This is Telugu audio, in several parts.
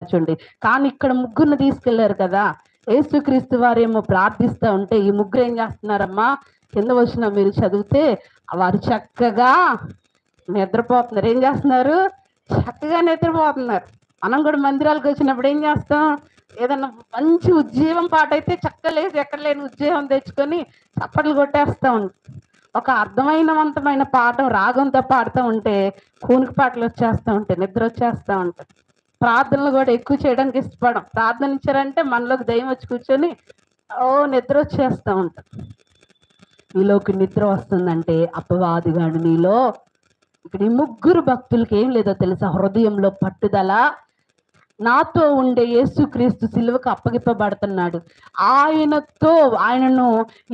చూడండి. కానీ ఇక్కడ ముగ్గురిని తీసుకెళ్లారు కదా, యేసుక్రీస్తు వారేమో ప్రార్థిస్తూ ఉంటే ఈ ముగ్గురు ఏం చేస్తున్నారమ్మా, కింద వచ్చిన మీరు చదివితే వారు చక్కగా నిద్రపోతున్నారు. ఏం చేస్తున్నారు? చక్కగా నిద్రపోతున్నారు. మనం కూడా మందిరాలకు వచ్చినప్పుడు ఏం చేస్తాం? ఏదన్నా మంచి ఉద్యోగం పాట అయితే చక్క లేదు, ఎక్కడ లేని ఉద్యోగం తెచ్చుకొని చప్పట్లు కొట్టేస్తా ఉంటాం. ఒక అర్థమైనవంతమైన పాఠం రాగంతో పాడుతూ ఉంటే కూనికి పాటలు వచ్చేస్తూ ఉంటాయి, నిద్ర వచ్చేస్తూ ఉంటాయి. ప్రార్థనలు కూడా ఎక్కువ చేయడానికి ఇష్టపడం. ప్రార్థన ఇచ్చారంటే మనలోకి దయ్యం వచ్చి కూర్చొని నిద్ర వచ్చేస్తూ ఉంటాం. నీలోకి నిద్ర వస్తుందంటే అపవాదిగాడు నీలో. ఇక్కడ ఈ ముగ్గురు భక్తులకి ఏం లేదో తెలుసా? హృదయంలో పట్టుదల. నాతో ఉండే యేసుక్రీస్తు సిలువకు అప్పగిప్పబడుతున్నాడు. ఆయనను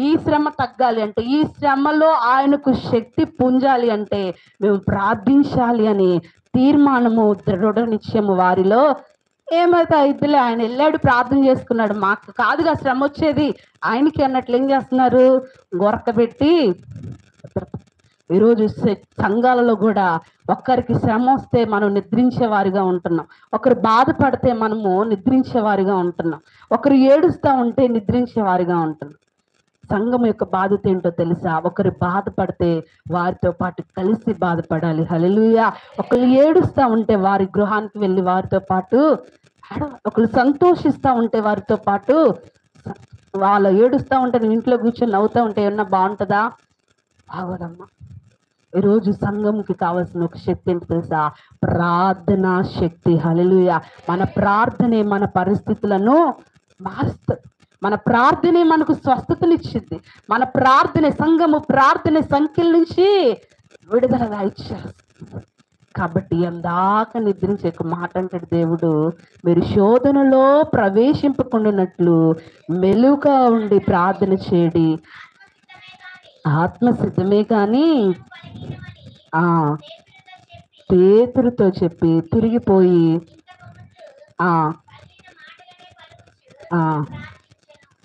ఈ శ్రమ తగ్గాలి అంటే, ఈ శ్రమలో ఆయనకు శక్తి పుంజాలి అంటే మేము ప్రార్థించాలి అని తీర్మానము, దృఢ నిశ్చయము వారిలో. ఏమైతే అయితేలే, ఆయన వెళ్ళాడు, ప్రార్థన చేసుకున్నాడు, మాకు కాదుగా శ్రమ వచ్చేది ఆయనకి అన్నట్లు ఏం చేస్తున్నారు? గొరకబెట్టి. ఈరోజు సంఘాలలో కూడా ఒక్కరికి శ్రమ వస్తే మనం నిద్రించే వారిగా ఉంటున్నాం, ఒకరు బాధపడితే మనము నిద్రించే వారిగా ఉంటున్నాం, ఒకరు ఏడుస్తూ ఉంటే నిద్రించే వారిగా ఉంటున్నాం. సంఘం యొక్క బాధ్యత ఏంటో తెలుసా? ఒకరు బాధపడితే వారితో పాటు కలిసి బాధపడాలి. హల్లెలూయా. ఒకరు ఏడుస్తూ ఉంటే వారి గృహానికి వెళ్ళి వారితో పాటు, ఒకరు సంతోషిస్తూ ఉంటే వారితో పాటు, వాళ్ళు ఏడుస్తూ ఉంటే నేను ఇంట్లో కూర్చొని నవ్వుతూ ఉంటే ఏమన్నా బాగుంటుందా? బాగోదమ్మా. ఈరోజు సంఘంకి కావాల్సిన ఒక శక్తి ఏంటి తెలుసా? ప్రార్థనా శక్తి. హల్లెలూయా. మన ప్రార్థనే మన పరిస్థితులను మారుస్తుంది. మన ప్రార్థనే మనకు స్వస్థతనిచ్చింది. మన ప్రార్థనే, సంఘము ప్రార్థనే సంఖ్యల నుంచి విడుదలగా ఇచ్చేస్తుంది. కాబట్టి ఎందాక నిద్రించే మాట అంటాడు దేవుడు, మీరు శోధనలో ప్రవేశింపకుండానట్లు మెలుగా ఉండి ప్రార్థన చేయడి. ఆత్మ సిద్ధమే కానీ పేతురుతో చెప్పి తిరిగిపోయి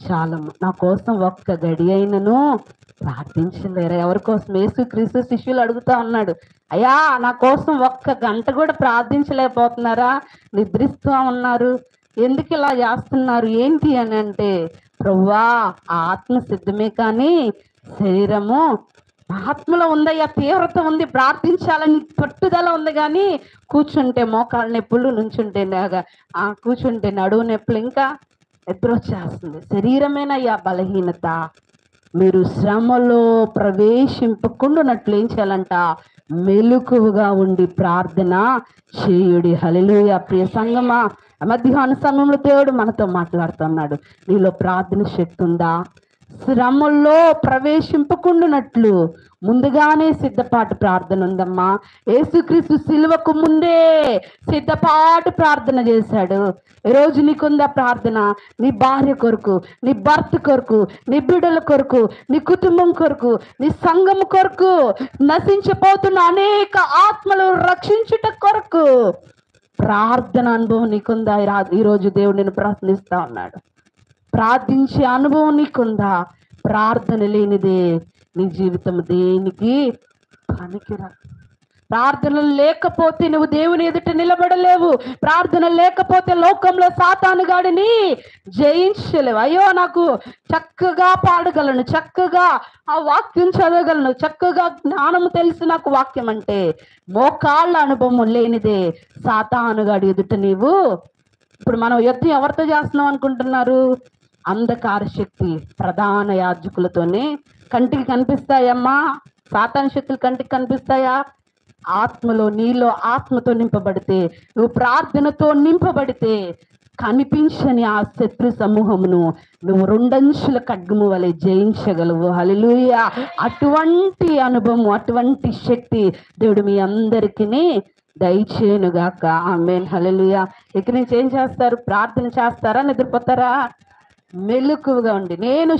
చాలా నా కోసం ఒక్క గడి అయినను ప్రార్థించలేరా? ఎవరి కోసం? యేసుక్రీస్తు శిష్యులు అడుగుతా ఉన్నాడు, అయ్యా నా కోసం ఒక్క గంట కూడా ప్రార్థించలేకపోతున్నారా? నిద్రిస్తూ ఉన్నారు, ఎందుకు ఇలా చేస్తున్నారు ఏంటి అని అంటే, ప్రభువా ఆత్మ సిద్ధమే కానీ శరీరము, ఆత్మలో ఉందయ్యా, తీవ్రత ఉంది, ప్రార్థించాలని పట్టుదల ఉంది, కానీ కూర్చుంటే మోకాళ్ళ నొప్పులు, నుంచుంటే కూర్చుంటే నడువు నొప్పులు, ఇంకా నిద్ర వచ్చేస్తుంది. శరీరమేనయ్యా బలహీనత. మీరు శ్రమలో ప్రవేశింపకుండానట్లు ఏం చేయాలంట? మెలకువగా ఉండి ప్రార్థన చేయుడి. హల్లెలూయా. ప్రియ సంగమా, మధ్యాహ్న సమయంలో దేవుడు మనతో మాట్లాడుతున్నాడు. నీలో ప్రార్థన శక్తి ఉందా? శ్రమల్లో ప్రవేశింపకుండానట్లు ముందుగానే సిద్ధపాటు ప్రార్థన ఉందమ్మా. యేసుక్రీస్తు సిలువకు ముందే సిద్ధపాటు ప్రార్థన చేశాడు. ఈరోజు నీకుందా ప్రార్థన? నీ భార్య కొరకు, నీ భర్త కొరకు, నీ బిడ్డల కొరకు, నీ కుటుంబం కొరకు, నీ సంఘం కొరకు, నశించిపోతున్న అనేక ఆత్మలు రక్షించుట కొరకు ప్రార్థన అనుభవం నీకుందా? ఈరోజు దేవుడు నిన్ను ప్రార్థిస్తా ఉన్నాడు. ప్రార్థించే అనుభవం నీకుందా? ప్రార్థన లేనిదే నీ జీవితం దేనికి పనికిరా. ప్రార్థన లేకపోతే నువ్వు దేవుని ఎదుట నిలబడలేవు. ప్రార్థన లేకపోతే లోకంలో సాతాను గాడిని జయించలేవు. అయ్యో నాకు చక్కగా పాడగలను, చక్కగా ఆ వాక్యం చదవగలను, చక్కగా జ్ఞానము తెలిసి నాకు వాక్యం అంటే, మోకాళ్ళ అనుభవం లేనిదే సాతాను గాడి ఎదుట నీవు. ఇప్పుడు మనం యుద్ధం ఎవరితో చేస్తున్నాం అనుకుంటున్నారు? అంధకార శక్తి ప్రధాన యాజకులతోనే. కంటికి కనిపిస్తాయమ్మా సాతాను శక్తులు? కంటికి కనిపిస్తాయా? ఆత్మలో, నీలో ఆత్మతో నింపబడితే, నువ్వు ప్రార్థనతో నింపబడితే కనిపించని ఆ శత్రు సమూహమును నువ్వు రెండంచుల ఖడ్గము వలె జయించగలవు. హల్లెలూయా. అటువంటి అనుభవం, అటువంటి శక్తి దేవుడు మీ అందరికీ దయచేయునుగాక. ఆమేన్. హల్లెలూయా. ఇక నుంచి ఏం చేస్తారు? ప్రార్థన చేస్తారా? నిద్రపోతారా? మెలకువగా ఉండి, నేను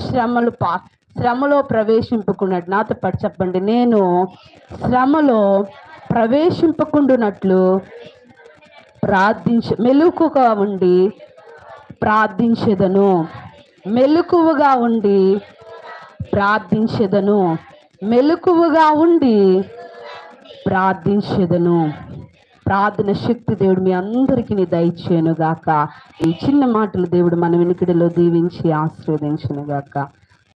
శ్రమలో ప్రవేశింపకున్నట్టు, నాతో పాటు చెప్పండి, నేను శ్రమలో ప్రవేశింపకుండునట్లు మెలకువగా ఉండి ప్రార్థించెదను. మెలకువగా ఉండి ప్రార్థించెదను. మెలకువగా ఉండి ప్రార్థించెదను. ప్రార్థన శక్తి దేవుడు మీ అందరికీ దయచేయను గాక. ఈ చిన్న మాటలు దేవుడు మన వినికిడిలో దీవించి ఆశీర్వదించును గాక.